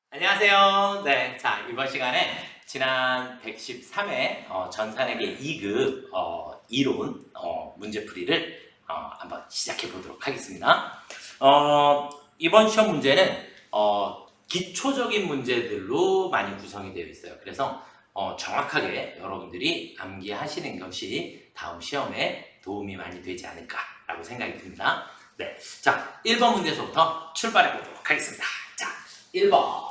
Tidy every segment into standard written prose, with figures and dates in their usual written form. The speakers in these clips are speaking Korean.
안녕하세요. 네, 자 이번 시간에 지난 113회 전산회계 2급 이론 문제풀이를 한번 시작해 보도록 하겠습니다. 이번 시험 문제는 기초적인 문제들로 많이 구성이 되어 있어요. 그래서 정확하게 여러분들이 암기하시는 것이 다음 시험에 도움이 많이 되지 않을까라고 생각이 듭니다. 네, 자 1번 문제에서부터 출발해 보도록 하겠습니다. 자 1번.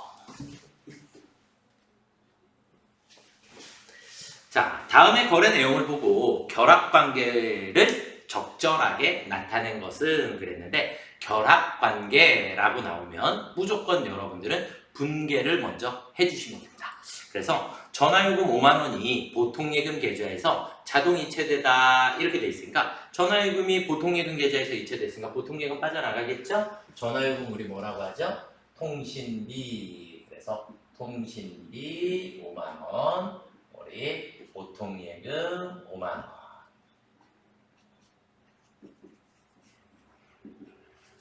자, 다음의 거래 내용을 보고 결합관계를 적절하게 나타낸 것은 그랬는데 결합관계라고 나오면 무조건 여러분들은 분계를 먼저 해주시면 됩니다. 그래서 전화요금 5만원이 보통예금 계좌에서 자동 이체되다 이렇게 돼 있으니까 전화요금이 보통예금 계좌에서 이체됐으니까 보통예금 빠져나가겠죠? 전화요금 우리 뭐라고 하죠? 통신비. 그래서 통신비 5만원 우리 보통예금 5만원.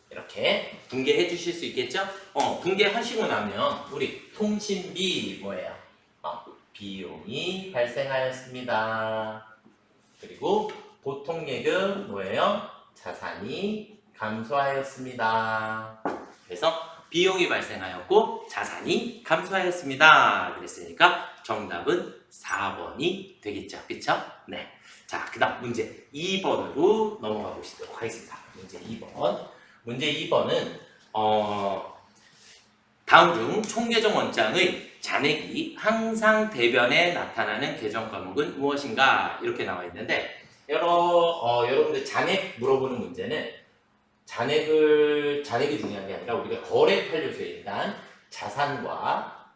이렇게 분개해 주실 수 있겠죠? 분개하시고 나면 우리 통신비 뭐예요? 비용이 발생하였습니다. 그리고 보통예금 뭐예요? 자산이 감소하였습니다. 그래서 비용이 발생하였고 자산이 감소하였습니다. 그랬으니까 정답은 4번이 되겠죠. 그쵸? 네. 자, 그 다음 문제 2번으로 넘어가 보시도록 하겠습니다. 문제 2번. 문제 2번은, 다음 중 총계정 원장의 잔액이 항상 대변에 나타나는 계정 과목은 무엇인가? 이렇게 나와 있는데, 여러분들 잔액 물어보는 문제는 잔액이 중요한 게 아니라 우리가 거래 판료소에 일단 자산과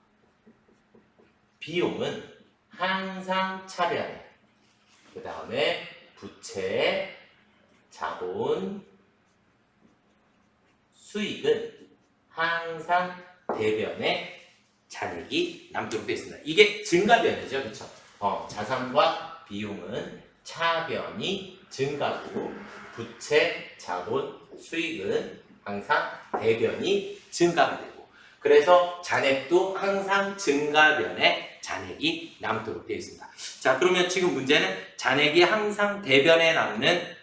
비용은 항상 차별해. 그 다음에 부채, 자본, 수익은 항상 대변에 잔액이 남도록 되어 있습니다. 이게 증가변이죠. 그렇죠? 자산과 비용은 차변이 증가고 부채, 자본, 수익은 항상 대변이 증가가 되고 그래서 잔액도 항상 증가변에 잔액이 남도록 되어 있습니다. 자, 그러면 지금 문제는 잔액이 항상 대변에 남는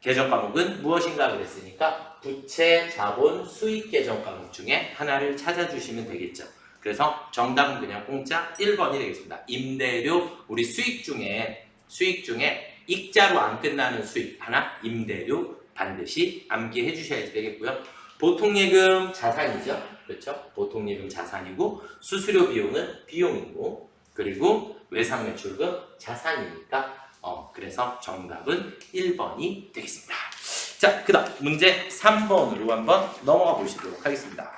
계정 과목은 무엇인가 그랬으니까 부채, 자본, 수익 계정 과목 중에 하나를 찾아주시면 되겠죠. 그래서 정답은 그냥 공짜 1번이 되겠습니다. 임대료, 우리 수익 중에 익자로 안 끝나는 수익 하나, 임대료 반드시 암기해 주셔야 되겠고요. 보통예금 자산이죠. 그렇죠? 보통예금 자산이고 수수료 비용은 비용이고 그리고 외상매출금 자산이니까 그래서 정답은 1번이 되겠습니다. 자, 그 다음 문제 3번으로 한번 넘어가 보시도록 하겠습니다.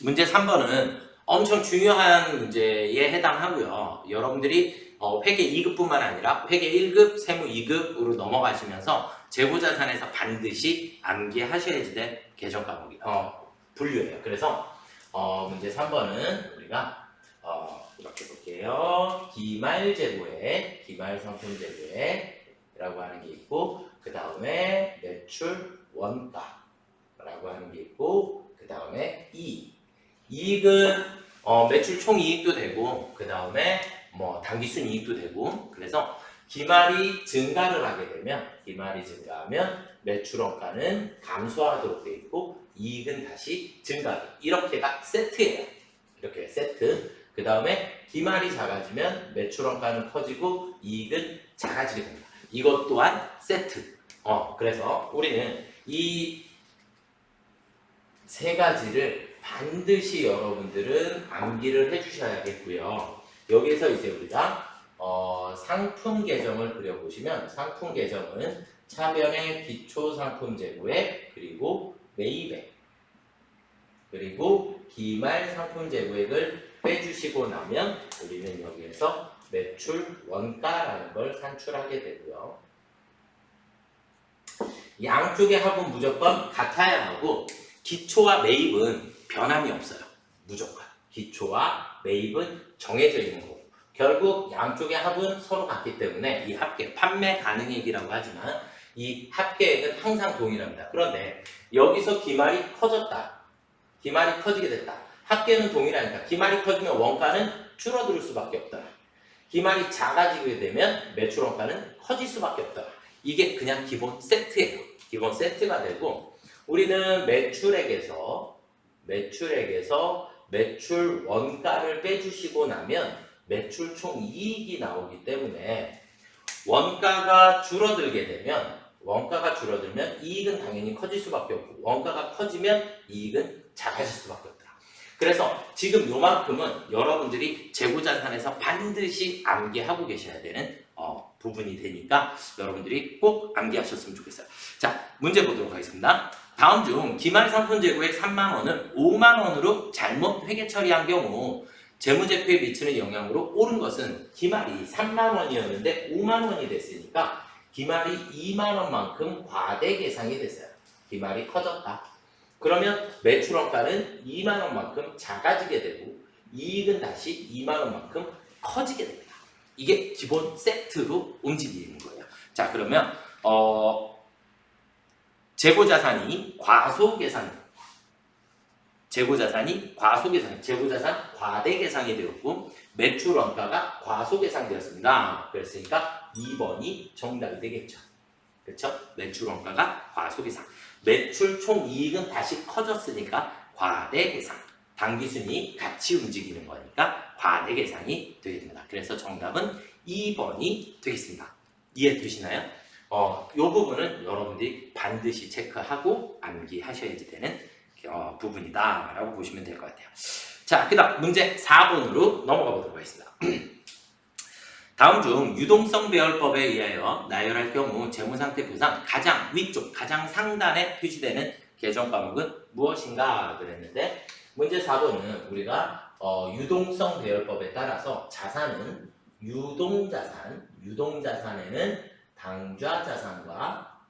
문제 3번은 엄청 중요한 문제에 해당하고요. 여러분들이 회계 2급뿐만 아니라 회계 1급, 세무 2급으로 넘어가시면서 재고자산에서 반드시 암기하셔야 될 계정 과목이 분류예요. 그래서 문제 3번은 우리가 이렇게 볼게요. 기말재고에 기말상품재고에라고 하는 게 있고 그 다음에 매출 원가라고 하는 게 있고 그 다음에 이익은 매출 총이익도 되고 그 다음에 뭐 당기순이익도 되고 그래서 기말이 증가를 하게 되면 기말이 증가하면 매출 원가는 감소하도록 되어 있고 이익은 다시 증가하게 이렇게가 세트예요. 이렇게 세트. 그 다음에 기말이 작아지면 매출 원가는 커지고 이익은 작아지게 됩니다. 이것 또한 세트. 그래서 우리는 이 세 가지를 반드시 여러분들은 암기를 해주셔야겠고요. 여기서 이제 우리가 상품 계정을 그려보시면 상품 계정은 차변의 기초 상품 재고액 그리고 매입액 그리고 기말 상품 재고액을 빼주시고 나면 우리는 여기에서 매출 원가라는 걸 산출하게 되고요. 양쪽의 합은 무조건 같아야 하고 기초와 매입은 변함이 없어요. 무조건. 기초와 매입은 정해져 있는 거고 결국 양쪽의 합은 서로 같기 때문에 이 합계, 판매 가능액이라고 하지만 이 합계액은 항상 동일합니다. 그런데 여기서 기말이 커졌다. 기말이 커지게 됐다. 합계는 동일하니까 기말이 커지면 원가는 줄어들 수밖에 없더라. 기말이 작아지게 되면 매출 원가는 커질 수밖에 없더라. 이게 그냥 기본 세트예요. 기본 세트가 되고 우리는 매출액에서 매출 원가를 빼주시고 나면 매출 총 이익이 나오기 때문에 원가가 줄어들면 이익은 당연히 커질 수밖에 없고 원가가 커지면 이익은 작아질 수밖에 없더라. 그래서 지금 요만큼은 여러분들이 재고자산에서 반드시 암기하고 계셔야 되는 부분이 되니까 여러분들이 꼭 암기하셨으면 좋겠어요. 자, 문제 보도록 하겠습니다. 다음 중 기말상품 재고액 3만원을 5만원으로 잘못 회계 처리한 경우 재무제표에 미치는 영향으로 오른 것은 기말이 3만원이었는데 5만원이 됐으니까 기말이 2만원만큼 과대 계상이 됐어요. 기말이 커졌다. 그러면 매출원가는 2만원만큼 작아지게 되고 이익은 다시 2만원만큼 커지게 됩니다. 이게 기본 세트로 움직이는 거예요. 자, 그러면 재고자산이 재고자산 과대계상이 되었고 매출원가가 과소계상되었습니다. 그랬으니까 2번이 정답이 되겠죠. 그렇죠? 매출원가가 과소계상. 매출 총이익은 다시 커졌으니까 과대계상. 당기순이 같이 움직이는 거니까 과대계상이 되게 됩니다. 그래서 정답은 2번이 되겠습니다. 이해되시나요? 이 부분은 여러분들이 반드시 체크하고 암기하셔야 되는 부분이다 라고 보시면 될 것 같아요. 자, 그 다음 문제 4번으로 넘어가 보도록 하겠습니다. 다음 중 유동성 배열법에 의하여 나열할 경우 재무상태 보상 가장 위쪽, 가장 상단에 표시되는 계정 과목은 무엇인가 그랬는데 문제 4번은 우리가 유동성 배열법에 따라서 자산은 유동자산에는 당좌자산과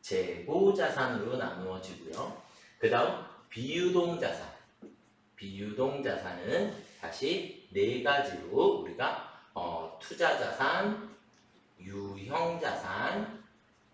재고자산으로 나누어지고요. 그 다음 비유동자산은 다시 네 가지로 우리가 투자자산, 유형자산,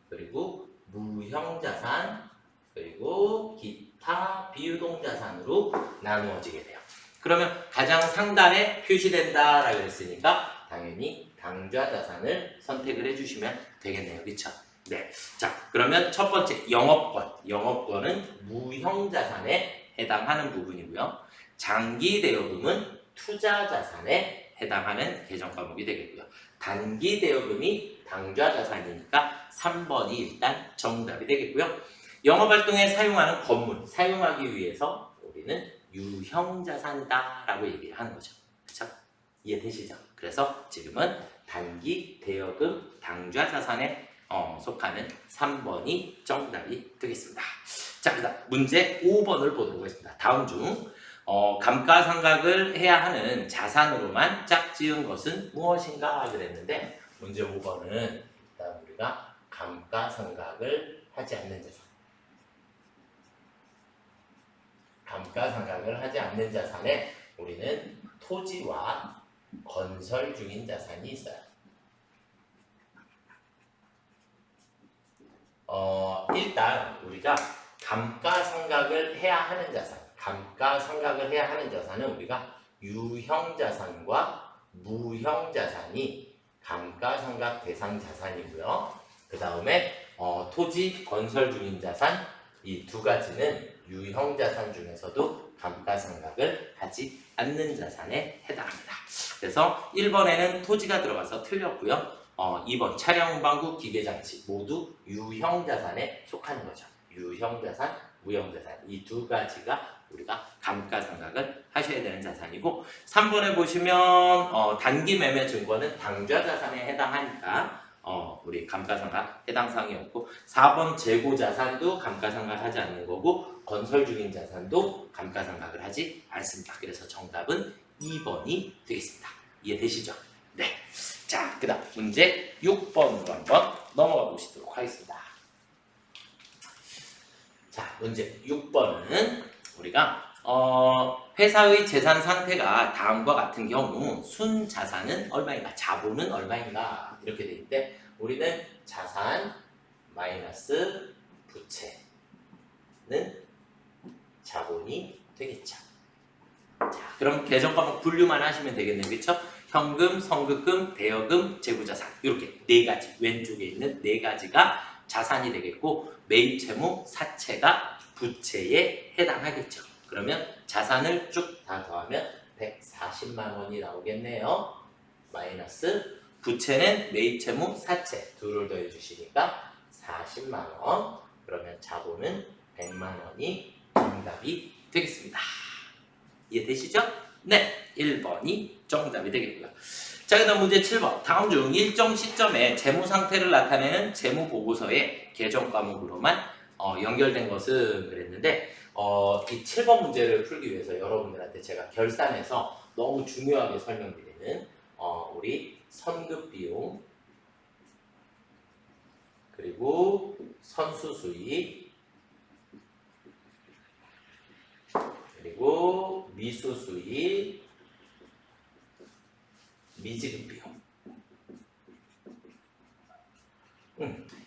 그리고 무형자산, 그리고 기타 비유동자산으로 나누어지게 돼요. 그러면 가장 상단에 표시된다라고 했으니까 당연히 당좌자산을 선택을 해주시면 되겠네요. 그렇죠? 네. 자, 그러면 첫 번째 영업권은 무형자산에 해당하는 부분이고요. 장기대여금은 투자자산에 해당하는 계정 과목이 되겠고요. 단기대여금이 당좌자산이니까 3번이 일단 정답이 되겠고요. 영업활동에 사용하는 건물, 사용하기 위해서 우리는 유형자산이다라고 얘기를 하는 거죠. 그렇죠? 이해되시죠? 그래서 지금은 단기대여금 당좌자산에 속하는 3번이 정답이 되겠습니다. 자, 그다음 문제 5번을 보도록 하겠습니다. 다음 중 감가상각을 해야 하는 자산으로만 짝지은 것은 무엇인가 그랬는데 문제 5번은 일단 우리가 감가상각을 하지 않는 자산. 감가상각을 하지 않는 자산에 우리는 토지와 건설 중인 자산이 있어요. 일단 우리가 감가상각을 해야 하는 자산은 우리가 유형자산과 무형자산이 감가상각 대상 자산이고요. 그 다음에 토지 건설 중인 자산 이 두 가지는 유형자산 중에서도 감가상각을 하지 않는 자산에 해당합니다. 그래서 1번에는 토지가 들어가서 틀렸고요. 2번 차량 운반구 기계장치 모두 유형자산에 속하는 거죠. 유형자산, 무형자산 이 두 가지가 우리가 감가상각을 하셔야 되는 자산이고 3번에 보시면 단기 매매 증권은 당좌자산에 해당하니까 우리 감가상각 해당 사항이 없고 4번 재고자산도 감가상각 하지 않는 거고 건설 중인 자산도 감가상각을 하지 않습니다. 그래서 정답은 2번이 되겠습니다. 이해되시죠? 네. 자, 그 다음 문제 6번으로 한번 넘어가 보시도록 하겠습니다. 자, 문제 6번은 우리가 회사의 재산 상태가 다음과 같은 경우 순자산은 얼마인가, 자본은 얼마인가 이렇게 되어 있는데 우리는 자산 마이너스 부채는 자본이 1번이 되겠죠. 자, 그럼 계정 과목 분류만 하시면 되겠네요. 그렇죠? 현금, 선급금, 대여금, 재고자산 이렇게 네 가지 왼쪽에 있는 네 가지가 자산이 되겠고 매입 채무, 사채가 부채에 해당하겠죠. 그러면 자산을 쭉 다 더하면 140만 원이 나오겠네요. 마이너스 부채는 매입 채무, 사채 둘을 더해 주시니까 40만 원. 그러면 자본은 100만 원이 정답이 되겠습니다. 이해되시죠? 네, 1번이 정답이 되겠고요. 자, 그 다음 문제 7번. 다음 중 일정 시점에 재무 상태를 나타내는 재무 보고서의 계정 과목으로만 연결된 것은 그랬는데 이 7번 문제를 풀기 위해서 여러분들한테 제가 결산해서 너무 중요하게 설명드리는 우리 선급 비용 그리고 선수 수익 그리고 미수 수익 미지급 비용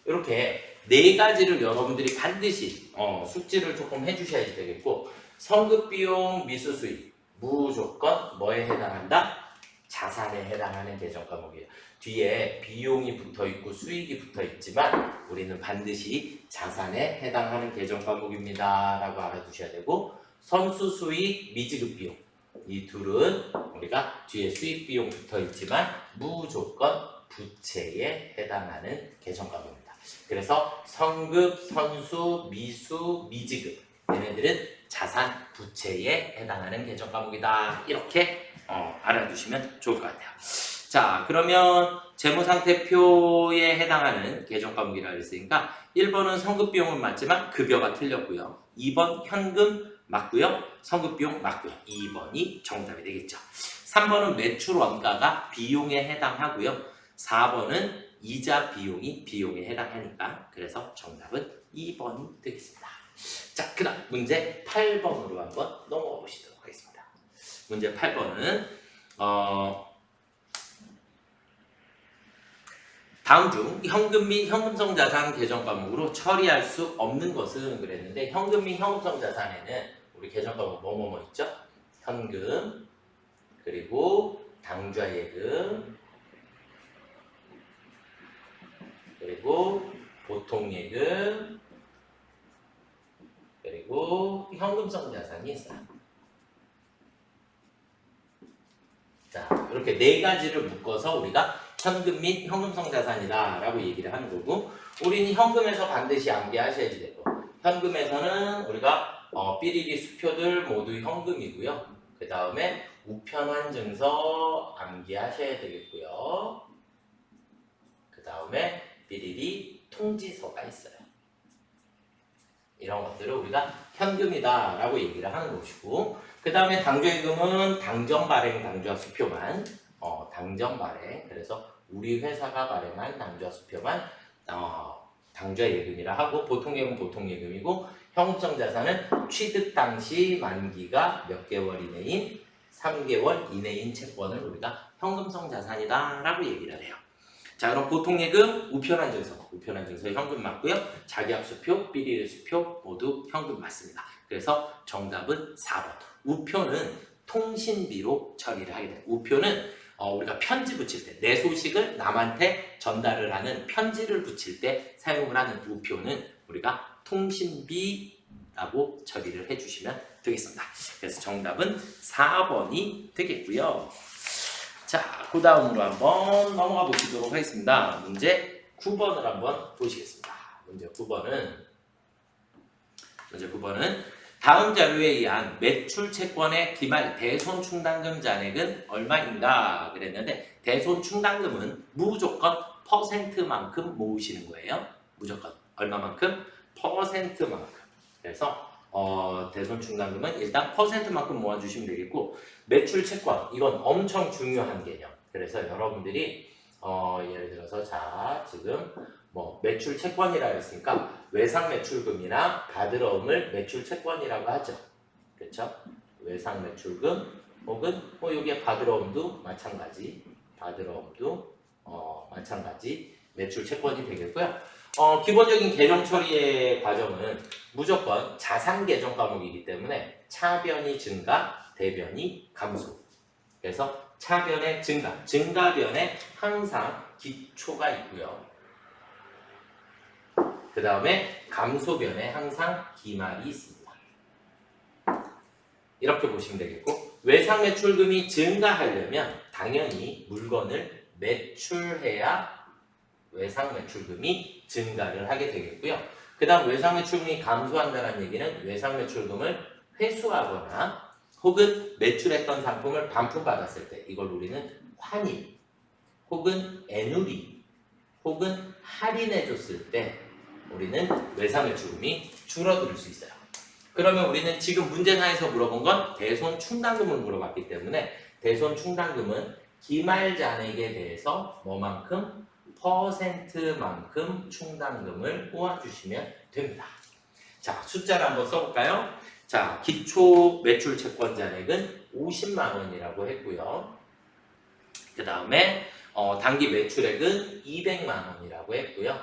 이렇게 네 가지를 여러분들이 반드시 숙지를 조금 해주셔야 되겠고 선급 비용 미수 수익 무조건 뭐에 해당한다? 자산에 해당하는 계정 과목이에요. 뒤에 비용이 붙어있고 수익이 붙어있지만 우리는 반드시 자산에 해당하는 계정 과목입니다 라고 알아두셔야 되고 선수 수익 미지급 비용 이 둘은 우리가 뒤에 수익 비용 붙어있지만 무조건 부채에 해당하는 계정 과목입니다. 그래서 선급, 선수, 미수, 미지급 얘네들은 자산, 부채에 해당하는 계정 과목이다. 이렇게 알아두시면 좋을 것 같아요. 자, 그러면 재무상태표에 해당하는 계정 과목이라고 했으니까 1번은 선급비용은 맞지만 급여가 틀렸고요. 2번 현금 맞고요. 선급비용 맞고요. 2번이 정답이 되겠죠. 3번은 매출 원가가 비용에 해당하고요. 4번은 이자 비용이 비용에 해당하니까 그래서 정답은 2번이 되겠습니다. 자, 그 다음 문제 8번으로 한번 넘어가 보시도록 하겠습니다. 문제 8번은 다음 중 현금 및 현금성 자산 계정 과목으로 처리할 수 없는 것은 그랬는데 현금 및 현금성 자산에는 우리 계정 과목 뭐뭐뭐 있죠? 현금 그리고 당좌예금 그리고 보통예금 그리고 현금성 자산이 있어요. 자, 이렇게 네 가지를 묶어서 우리가 현금 및 현금성 자산이다 라고 얘기를 하는 거고 우리는 현금에서 반드시 암기하셔야지 되고 현금에서는 우리가 삐리리 수표들 모두 현금이고요. 그 다음에 우편환증서 암기하셔야 되겠고요. 그 다음에 삐리리 통지서가 있어요. 이런 것들을 우리가 현금이다 라고 얘기를 하는 것이고 그 다음에 당좌예금은 당정 발행 당좌 수표만 당정 발행 그래서 우리 회사가 발행한 당좌 수표만 당좌예금이라 하고 보통예금 보통예금이고 현금성 자산은 취득 당시 만기가 몇 개월 이내인 3개월 이내인 채권을 우리가 현금성 자산이다 라고 얘기를 해요. 자, 그럼 보통예금, 우편환증서 현금 맞고요. 자기약수표, 삐리리 수표 모두 현금 맞습니다. 그래서 정답은 4번. 우표는 통신비로 처리를 하게 돼요. 우표는 우리가 편지 붙일 때, 내 소식을 남한테 전달을 하는 편지를 붙일 때 사용을 하는 우표는 우리가 통신비라고 처리를 해주시면 되겠습니다. 그래서 정답은 4번이 되겠고요. 자, 그 다음으로 한번 넘어가 보시도록 하겠습니다. 문제 9번을 한번 보시겠습니다. 문제 9번은 다음 자료에 의한 매출 채권의 기말 대손 충당금 잔액은 얼마인가 그랬는데 대손 충당금은 무조건 퍼센트만큼 모으시는 거예요. 무조건 얼마만큼? 퍼센트만큼. 그래서 대손 충당금은 일단 퍼센트만큼 모아주시면 되겠고 매출 채권 이건 엄청 중요한 개념. 그래서 여러분들이 예를 들어서 자 지금 뭐 매출 채권이라 했으니까 외상 매출금이나 바드러움을 매출 채권이라고 하죠. 그렇죠? 외상 매출금 혹은 여기에 바드러움도 마찬가지. 바드러움도 마찬가지 매출 채권이 되겠고요. 기본적인 계정 처리의 과정은 무조건 자산 계정 과목이기 때문에 차변이 증가, 대변이 감소. 그래서 차변의 증가, 증가변에 항상 기초가 있고요. 그 다음에 감소변에 항상 기말이 있습니다. 이렇게 보시면 되겠고, 외상 매출금이 증가하려면 당연히 물건을 매출해야 외상 매출금이 증가를 하게 되겠고요. 그 다음 외상 매출금이 감소한다는 얘기는 외상 매출금을 회수하거나 혹은 매출했던 상품을 반품받았을 때 이걸 우리는 환입 혹은 애누리 혹은 할인해줬을 때 우리는 외상 매출금이 줄어들 수 있어요. 그러면 우리는 지금 문제사에서 물어본 건 대손 충당금을 물어봤기 때문에 대손 충당금은 기말 잔액에 대해서 뭐만큼? 퍼센트만큼 충당금을 모아주시면 됩니다. 자, 숫자를 한번 써볼까요? 자, 기초 매출 채권 잔액은 50만 원이라고 했고요. 그 다음에 단기 매출액은 200만 원이라고 했고요.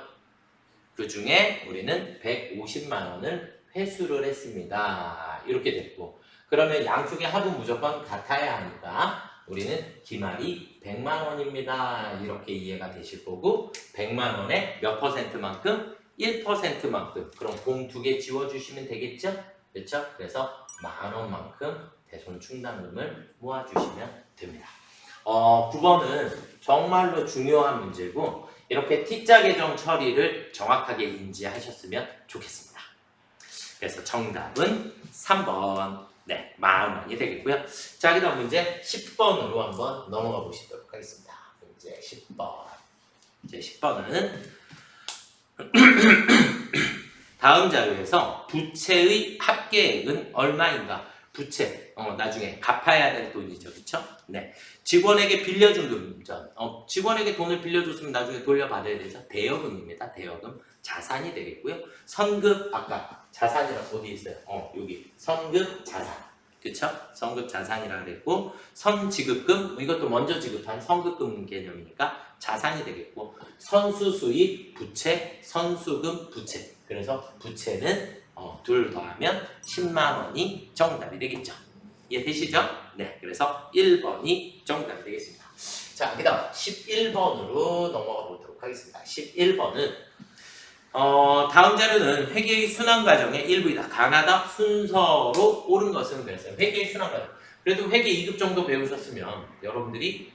그 중에 우리는 150만 원을 회수를 했습니다. 이렇게 됐고, 그러면 양쪽의 합은 무조건 같아야 하니까 우리는 기말이 100만 원입니다. 이렇게 이해가 되실 거고, 100만 원에 몇 퍼센트만큼? 1%만큼. 그럼 공 2개 지워주시면 되겠죠? 그렇죠? 그래서 만 원만큼 대손 충당금을 모아주시면 됩니다. 9번은 정말로 중요한 문제고, 이렇게 T자 계정 처리를 정확하게 인지하셨으면 좋겠습니다. 그래서 정답은 3번. 네, 만 원이 되겠고요. 자, 그 다음 문제 10번으로 한번 넘어가 보시도록 하겠습니다. 문제 10번. 이제 10번은 다음 자료에서 부채의 합계액은 얼마인가? 부채, 나중에 갚아야 될 돈이죠. 그쵸? 네. 직원에게 빌려준 금전. 직원에게 돈을 빌려줬으면 나중에 돌려받아야 되죠. 대여금입니다. 대여금. 자산이 되겠고요. 선급, 아까 자산이라고 어디 있어요? 여기. 선급 자산. 그쵸? 선급 자산이라고 그랬고, 선지급금, 이것도 먼저 지급한 선급금 개념이니까 자산이 되겠고, 선수수입, 부채, 선수금, 부채. 그래서 부채는 둘 더하면 10만 원이 정답이 되겠죠. 이해되시죠? 네, 그래서 1번이 정답이 되겠습니다. 자, 그 다음 11번으로 넘어가 보도록 하겠습니다. 11번은 다음 자료는 회계의 순환 과정의 일부이다. 가나다 순서로 옳은 것은 그랬어요. 회계의 순환 과정. 그래도 회계 2급 정도 배우셨으면 여러분들이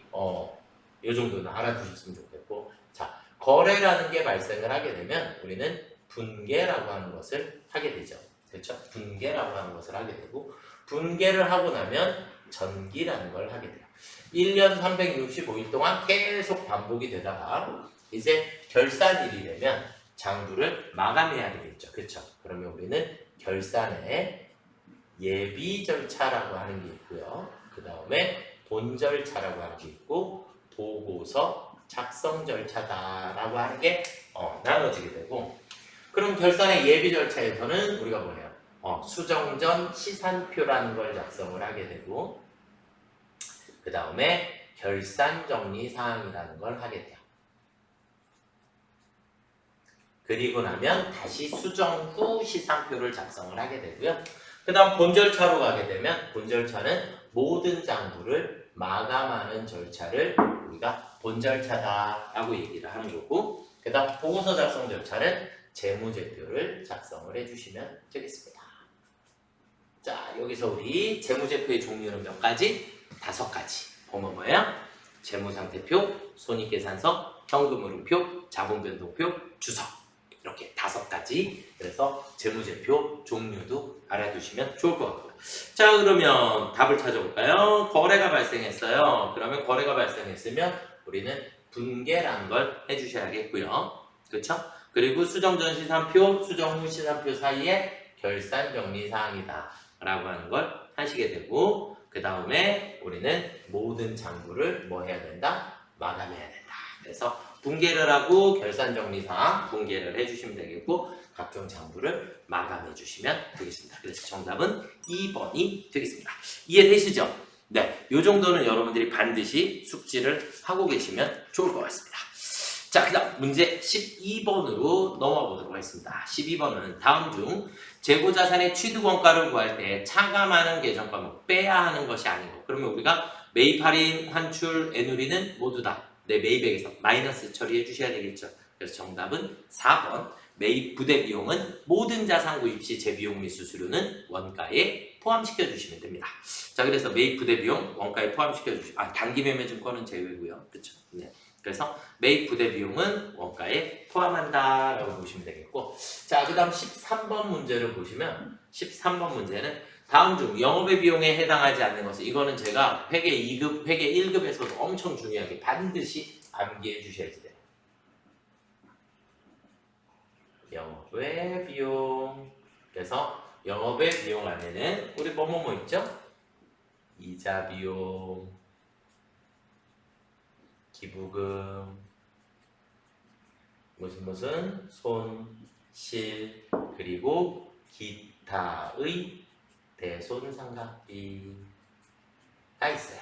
이 정도는 알아두셨으면 좋겠고, 자, 거래라는 게 발생을 하게 되면 우리는 분계라고 하는 것을 하게 되죠. 그렇죠? 분계라고 하는 것을 하게 되고, 분계를 하고 나면 전기라는 걸 하게 돼요. 1년 365일 동안 계속 반복이 되다가 이제 결산일이 되면 장부를 마감해야 되겠죠. 그렇죠? 그러면 우리는 결산에 예비 절차라고 하는 게 있고요. 그 다음에 본 절차라고 하는 게 있고, 보고서 작성 절차다라고 하는 게 나눠지게 되고, 그럼 결산의 예비 절차에서는 우리가 뭐예요? 수정 전 시산표라는 걸 작성을 하게 되고, 그 다음에 결산 정리 사항이라는 걸 하게 돼요. 그리고 나면 다시 수정 후 시산표를 작성을 하게 되고요. 그 다음 본 절차로 가게 되면, 본 절차는 모든 장부를 마감하는 절차를 우리가 본 절차다라고 얘기를 하는 거고, 그 다음 보고서 작성 절차는 재무제표를 작성을 해주시면 되겠습니다. 자, 여기서 우리 재무제표의 종류는 몇 가지? 5가지. 보면 뭐예요? 재무상태표, 손익계산서, 현금흐름표, 자본변동표, 주석. 이렇게 5가지. 그래서 재무제표 종류도 알아두시면 좋을 것 같고요. 자, 그러면 답을 찾아볼까요? 거래가 발생했어요. 그러면 거래가 발생했으면 우리는 분계라는 걸 해주셔야겠고요. 그렇죠? 그리고 수정 전 시산표, 수정 후 시산표 사이에 결산 정리 사항이다 라고 하는 걸 하시게 되고, 그 다음에 우리는 모든 장부를 뭐 해야 된다? 마감해야 된다. 그래서 분계를 하고 결산 정리 사항 분계를 해주시면 되겠고, 각종 장부를 마감해 주시면 되겠습니다. 그래서 정답은 2번이 되겠습니다. 이해되시죠? 네, 이 정도는 여러분들이 반드시 숙지를 하고 계시면 좋을 것 같습니다. 자, 그 다음 문제 12번으로 넘어가 보도록 하겠습니다. 12번은 다음 중 재고자산의 취득원가를 구할 때 차감하는 계정 과목 빼야 하는 것이 아니고, 그러면 우리가 매입, 할인, 환출, 애누리는 모두 다 내 매입액에서 마이너스 처리해 주셔야 되겠죠. 그래서 정답은 4번. 매입 부대 비용은 모든 자산 구입 시 재비용 및 수수료는 원가에 포함시켜 주시면 됩니다. 자, 그래서 매입 부대 비용 원가에 포함시켜 주시면, 단기 매매 증권은 제외고요. 그렇죠? 네. 그래서 매입 부대 비용은 원가에 포함한다라고 보시면 되겠고, 자, 그 다음 13번 문제를 보시면 13번 문제는 다음 중 영업의 비용에 해당하지 않는 것은, 이거는 제가 회계 2급, 회계 1급에서도 엄청 중요하게 반드시 암기해 주셔야 돼요. 영업의 비용. 그래서 영업의 비용 안에는 우리 뭐뭐뭐 있죠? 이자 비용, 기부금, 무슨 손실, 그리고 기타의 대손상각비가 있어요.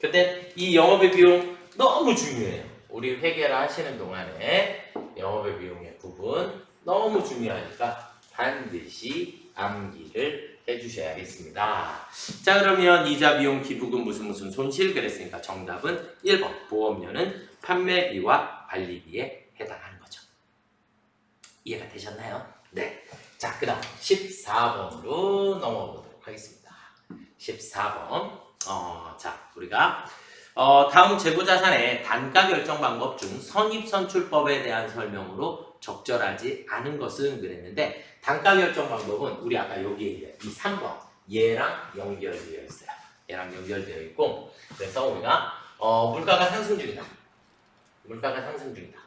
근데 이 영업의 비용 너무 중요해요. 우리 회계를 하시는 동안에 영업의 비용의 부분 너무 중요하니까 반드시 암기를 해주셔야겠습니다. 자, 그러면 이자 비용, 기부금, 무슨 손실 그랬으니까 정답은 1번. 보험료는 판매비와 관리비에 해당하는 거죠. 이해가 되셨나요? 네. 자, 그 다음 14번으로 넘어가 보도록 하겠습니다. 14번. 자, 우리가 다음 재고자산의 단가 결정 방법 중 선입선출법에 대한 설명으로 적절하지 않은 것은 그랬는데, 단가 결정 방법은 우리 아까 여기에 이 3번 얘랑 연결되어 있어요. 얘랑 연결되어 있고, 그래서 우리가 물가가 상승 중이다. 물가가 상승 중이다.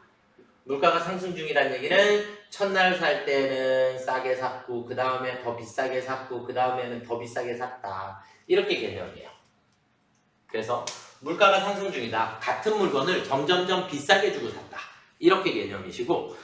물가가 상승 중이라는 얘기는 첫날 살 때는 싸게 샀고, 그 다음에 더 비싸게 샀고, 그 다음에는 더 비싸게 샀다. 이렇게 개념이에요. 그래서 물가가 상승 중이다. 같은 물건을 점점점 비싸게 주고 샀다. 이렇게 개념이시고,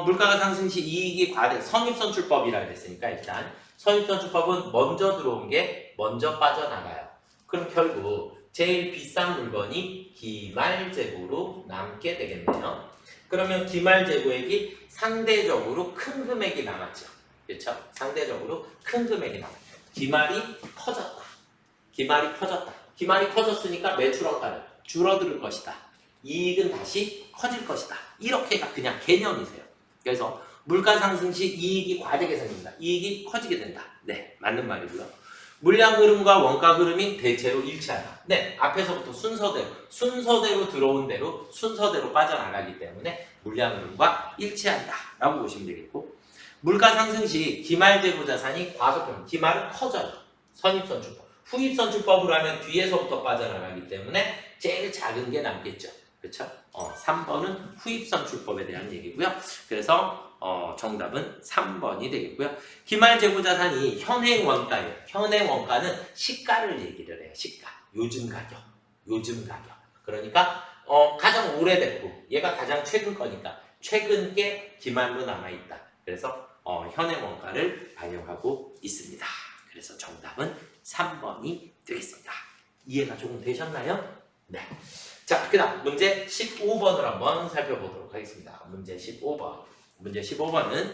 물가가 상승 시 이익이 과대, 선입선출법이라고 했으니까 일단 선입선출법은 먼저 들어온 게 먼저 빠져나가요. 그럼 결국 제일 비싼 물건이 기말재고로 남게 되겠네요. 그러면 기말재고액이 상대적으로 큰 금액이 남았죠. 그렇죠? 상대적으로 큰 금액이 남았죠. 기말이 커졌다. 기말이 커졌다. 기말이 커졌으니까 매출원가는 줄어들 것이다. 이익은 다시 커질 것이다. 이렇게가 그냥 개념이세요. 그래서 물가 상승 시 이익이 과되게 생깁니다. 이익이 커지게 된다. 네, 맞는 말이고요. 물량 흐름과 원가 흐름이 대체로 일치한다. 네, 앞에서부터 순서대로 들어온 대로 순서대로 빠져나가기 때문에 물량 흐름과 일치한다 라고 보시면 되겠고, 물가 상승 시 기말재고 자산이 과소평, 기말은 커져요. 선입선출법. 후입선출법으로 하면 뒤에서부터 빠져나가기 때문에 제일 작은 게 남겠죠. 그렇죠? 3번은 후입선출법에 대한 얘기고요. 그래서 정답은 3번이 되겠고요. 기말재고자산이 현행원가예요. 현행원가는 시가를 얘기를 해요. 시가. 요즘 가격. 요즘 가격. 그러니까 가장 오래됐고 얘가 가장 최근 거니까 최근 게 기말로 남아있다. 그래서 현행원가를 반영하고 있습니다. 그래서 정답은 3번이 되겠습니다. 이해가 조금 되셨나요? 네. 자, 그 다음 문제 15번을 한번 살펴보도록 하겠습니다. 문제 15번. 문제 15번은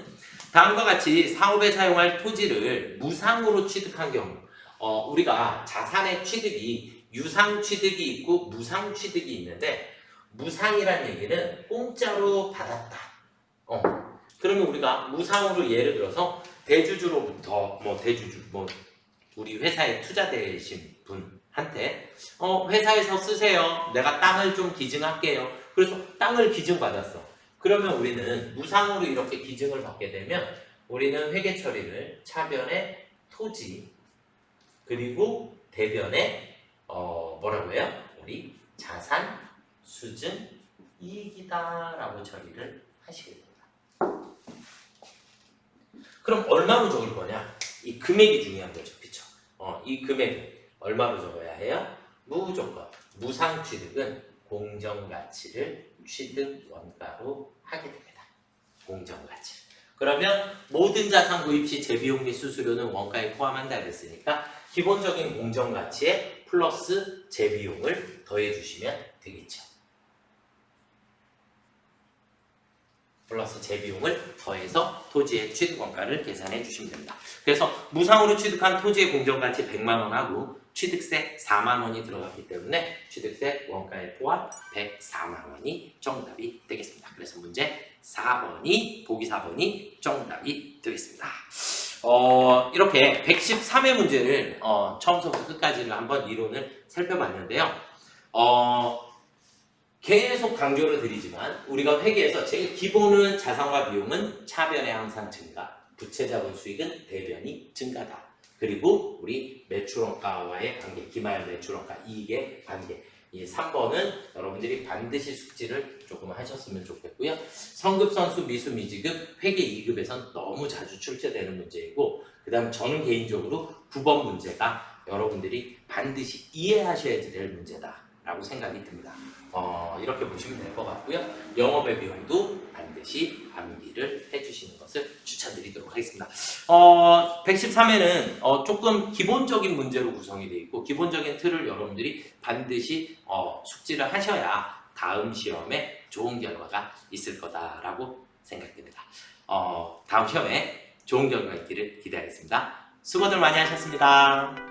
다음과 같이 사업에 사용할 토지를 무상으로 취득한 경우, 우리가 자산의 취득이 유상 취득이 있고 무상 취득이 있는데, 무상이란 얘기는 공짜로 받았다. 그러면 우리가 무상으로 예를 들어서 대주주로부터 우리 회사에 투자되신 분한테 회사에서 쓰세요. 내가 땅을 좀 기증할게요. 그래서 땅을 기증받았어. 그러면 우리는 무상으로 이렇게 기증을 받게 되면 우리는 회계 처리를 차변에 토지 그리고 대변에 뭐라고 해요? 우리 자산 수증 이익이다라고 처리를 하시게 됩니다. 그럼 얼마로 적을 거냐? 이 금액이 중요한 거죠. 그쵸? 이 금액은 얼마로 적어야 해요? 무조건 무상 취득은 공정가치를 취득 원가로 하게 됩니다. 공정가치. 그러면 모든 자산 구입 시 재비용 및 수수료는 원가에 포함한다 그랬으니까 기본적인 공정가치에 플러스 재비용을 더해 주시면 되겠죠. 플러스 재비용을 더해서 토지의 취득원가를 계산해 주시면 됩니다. 그래서 무상으로 취득한 토지의 공정가치 100만 원하고 취득세 4만 원이 들어갔기 때문에 취득세 원가에 포함 104만 원이 정답이 되겠습니다. 그래서 문제 4번이 보기 4번이 정답이 되겠습니다. 이렇게 113회 문제를 처음부터 끝까지를 한번 이론을 살펴봤는데요. 계속 강조를 드리지만 우리가 회계에서 제일 기본은 자산과 비용은 차변의 항상 증가, 부채자본 수익은 대변이 증가다. 그리고 우리 매출원가와의 관계, 기말 매출원가 이익의 관계. 이 3번은 여러분들이 반드시 숙지를 조금 하셨으면 좋겠고요. 성급, 선수, 미수, 미지급, 회계 2급에선 너무 자주 출제되는 문제이고, 그 다음 저는 개인적으로 9번 문제가 여러분들이 반드시 이해하셔야 될 문제다라고 생각이 듭니다. 이렇게 보시면 될 것 같고요. 영업의 비용도 반드시 암기를 해주시는 것을 추천드리도록 하겠습니다. 113회는 조금 기본적인 문제로 구성이 되어 있고 기본적인 틀을 여러분들이 반드시 숙지를 하셔야 다음 시험에 좋은 결과가 있을 거다라고 생각됩니다. 다음 시험에 좋은 결과 있기를 기대하겠습니다. 수고들 많이 하셨습니다.